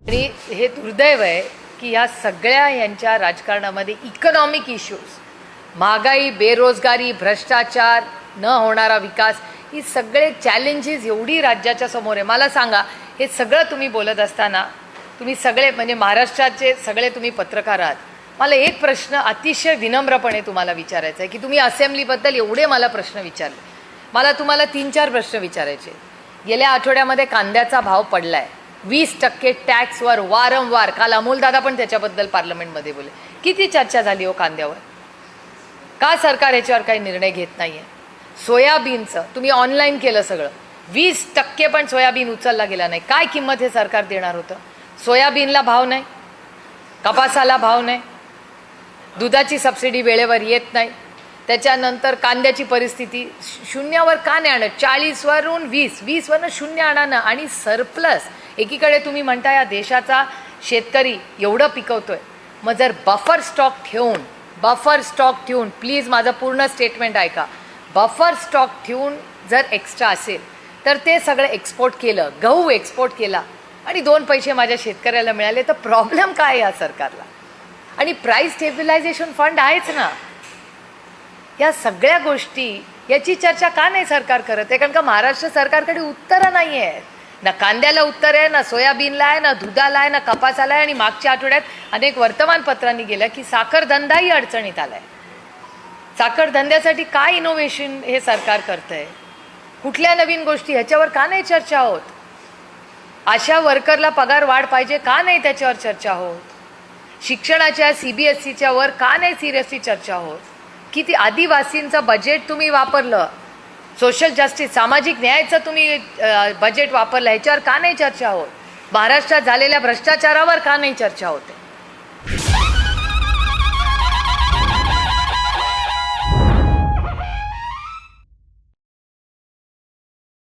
आणि हे दुर्दैव आहे की या सगळ्या यांच्या राजकारणामध्ये इकॉनॉमिक इश्यूज, महागाई, बेरोजगारी, भ्रष्टाचार, न होणारा विकास, ही सगळे चॅलेंजेस एवढी राज्याच्या समोर आहे. मला सांगा, हे सगळं तुम्ही बोलत असताना तुम्ही सगळे म्हणजे महाराष्ट्राचे सगळे तुम्ही पत्रकार आहात, मला एक प्रश्न अतिशय विनम्रपणे तुम्हाला विचारायचा आहे की तुम्ही असेंब्लीबद्दल एवढे मला प्रश्न विचारले, मला तुम्हाला 3-4 प्रश्न विचारायचे. गेल्या आठवड्यामध्ये कांद्याचा भाव पडला आहे 20% टॅक्सवर वारंवार. काल अमोलदादा पण त्याच्याबद्दल पार्लमेंटमध्ये बोलले. किती चर्चा झाली हो कांद्यावर? का सरकार याच्यावर काही निर्णय घेत नाही आहे? सोयाबीनचं तुम्ही ऑनलाईन केलं सगळं, 20% पण सोयाबीन उचलला गेला नाही. काय किंमत हे सरकार देणार होतं? सोयाबीनला भाव नाही, कपासाला भाव नाही, दुधाची सबसिडी वेळेवर येत नाही, त्याच्यानंतर कांद्याची परिस्थिती शून्यावर का नाही आणत? 40वरून 20वरून 0 आणा ना. आणि सरप्लस एकीकडे तुम्ही म्हणता या देशाचा शेतकरी एवढं पिकवतोय, मग जर बफर स्टॉक ठेवून प्लीज माझं पूर्ण स्टेटमेंट ऐका, बफर स्टॉक ठेवून जर एक्स्ट्रा असेल तर ते सगळं एक्सपोर्ट केलं, गहू एक्सपोर्ट केला आणि 2 पैसे माझ्या शेतकऱ्याला मिळाले, तर प्रॉब्लेम काय या सरकारला? आणि प्राईस स्टेबिलायझेशन फंड आहेच ना. या सगळ्या गोष्टी याची चर्चा का नाही सरकार करत आहे? कारण का महाराष्ट्र सरकारकडे उत्तरं नाही आहेत. ना कांद्याला उत्तर आहे, ना सोयाबीनला आहे, ना दुधाला आहे, ना कपासाला आहे. आणि मागच्या आठवड्यात अनेक वर्तमानपत्रांनी गेलं की साखर धंदाही अडचणीत आलाय. साखर धंद्यासाठी काय इनोव्हेशन हे सरकार करतंय? कुठल्या नवीन गोष्टी, ह्याच्यावर का नाही चर्चा होत? आशा वर्करला पगार वाढ पाहिजे, का नाही त्याच्यावर चर्चा होत? शिक्षणाच्या CBSEच्या वर का नाही सिरियसली चर्चा होत? किती आदिवासींचं बजेट तुम्ही वापरलं, सोशल जस्टिस, सामाजिक न्यायाचं तुम्ही बजेट वापरलं, ह्याच्यावर का नाही चर्चा होत? महाराष्ट्रात झालेल्या भ्रष्टाचारावर का नाही चर्चा होते?